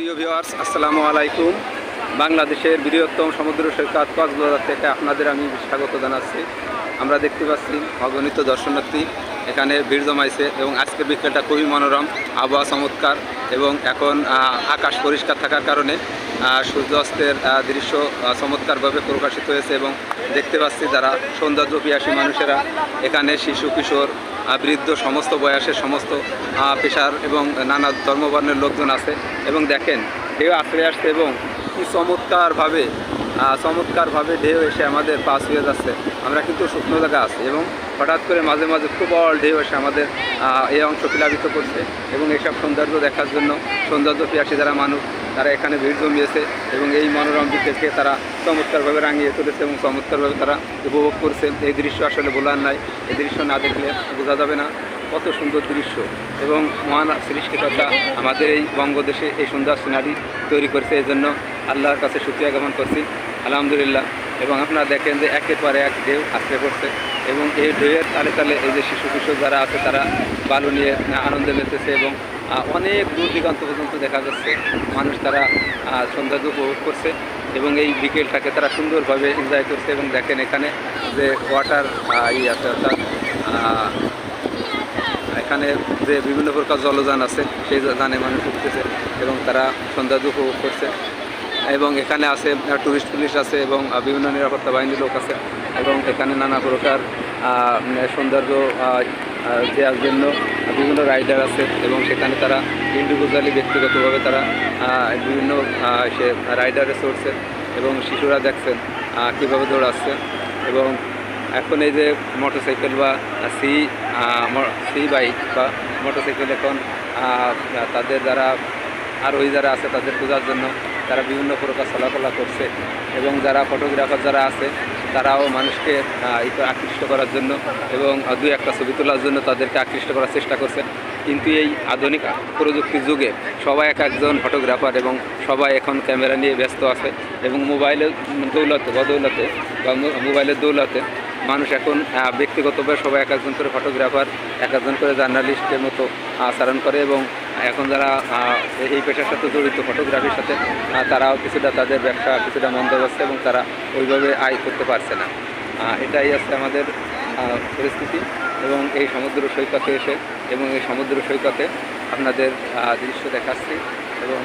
প্রিয় ভিউয়ার্স, আসসালামু আলাইকুম। বাংলাদেশের বৃহত্তম সমুদ্র সৈকত কক্সবাজার থেকে আপনাদের আমি স্বাগত জানাচ্ছি। আমরা দেখতে পাচ্ছি অগণিত দর্শনার্থী এখানে ভিড় জমাইছে এবং আজকের বিকেলটা খুবই মনোরম, আবহাওয়া চমৎকার এবং এখন আকাশ পরিষ্কার থাকার কারণে সূর্যাস্তের দৃশ্য চমৎকারভাবে প্রকাশিত হয়েছে এবং দেখতে পাচ্ছি যারা সৌন্দর্য পিয়াসী মানুষেরা এখানে শিশু কিশোর বৃদ্ধ সমস্ত বয়সের সমস্ত পেশার এবং নানা ধর্মবর্ণের লোকজন আছে এবং দেখেন ঢেউ আশ্রয় আসছে এবং কি চমৎকারভাবে ঢেউ এসে আমাদের পাশ হয়ে যাচ্ছে। আমরা কিন্তু শুকনো জায়গা আছি এবং হঠাৎ করে মাঝে মাঝে খুব ঢেউ এসে আমাদের এই অংশ প্লাবিত করছে এবং এইসব সৌন্দর্য দেখার জন্য সৌন্দর্য পিয়াসী যারা মানুষ তারা এখানে ভিড় জমিয়েছে এবং এই মনোরম দিকে তারা চমৎকারভাবে রাঙিয়ে তুলেছে এবং চমৎকারভাবে তারা উপভোগ করছে। এই দৃশ্য আসলে বলার নাই, এই দৃশ্য না দেখলে বোঝা যাবে না কত সুন্দর দৃশ্য এবং মহান সৃষ্টিকর্তা আমাদের এই বঙ্গদেশে এই সুন্দর সিনারি তৈরি করছে। এই জন্য আল্লাহর কাছে শুকরিয়া জ্ঞাপন করছি, আলহামদুলিল্লাহ। এবং আপনারা দেখেন যে একের পরে এক ঢেউ আশ্রয় পড়ছে এবং এই ঢেউয়ের তালে তালে এই যে শিশু কিশোর যারা আছে তারা বালু নিয়ে আনন্দে মেতেছে এবং অনেক দূর দিগন্ত পর্যন্ত দেখা যাচ্ছে মানুষ তারা সৌন্দর্য উপভোগ করছে এবং এই বিকেলটাকে তারা সুন্দরভাবে এনজয় করছে। এবং দেখেন এখানে যে ওয়াটার আছে অর্থাৎ এখানে যে বিভিন্ন প্রকার জলযান আছে সেই যানে মানুষ উঠতেছে এবং তারা সৌন্দর্য উপভোগ করছে এবং এখানে আছে টুরিস্ট পুলিশ আছে এবং বিভিন্ন নিরাপত্তা বাহিনীর লোক আছে এবং এখানে নানা প্রকার সৌন্দর্য দেওয়ার জন্য বিভিন্ন রাইডার আছে এবং সেখানে তারা ইন্ডিভিজুয়ালি ব্যক্তিগতভাবে তারা বিভিন্ন সে রাইডারে চড়ছে এবং শিশুরা দেখছেন কীভাবে দৌড়াচ্ছে। এবং এখন এই যে মোটরসাইকেল বা সি বাইক বা মোটরসাইকেল এখন তাদের যারা আরোহী যারা আছে তাদের বোঝার জন্য তারা বিভিন্ন প্রকার চলাফেরা করছে এবং যারা ফটোগ্রাফার যারা আছে তারাও মানুষকে আকৃষ্ট করার জন্য এবং দুই একটা ছবি তোলার জন্য তাদেরকে আকৃষ্ট করার চেষ্টা করছে। কিন্তু এই আধুনিক প্রযুক্তির যুগে সবাই একজন ফটোগ্রাফার এবং সবাই এখন ক্যামেরা নিয়ে ব্যস্ত আছে এবং মোবাইলের দৌলতে বা মোবাইলের দৌলতে মানুষ এখন ব্যক্তিগতভাবে সবাই একজন করে ফটোগ্রাফার একজন করে জার্নালিস্টের মতো আচরণ করে এবং এখন যারা এই পেশার সাথে জড়িত ফটোগ্রাফির সাথে তারাও কিছুটা তাদের ব্যবসা কিছুটা মন্দ যাচ্ছে এবং তারা ওইভাবে আয় করতে পারছে না। এটাই আছে আমাদের পরিস্থিতি এবং এই সমুদ্র সৈকতে এসে এবং এই সমুদ্র সৈকতে আপনাদের দৃশ্য দেখাচ্ছি এবং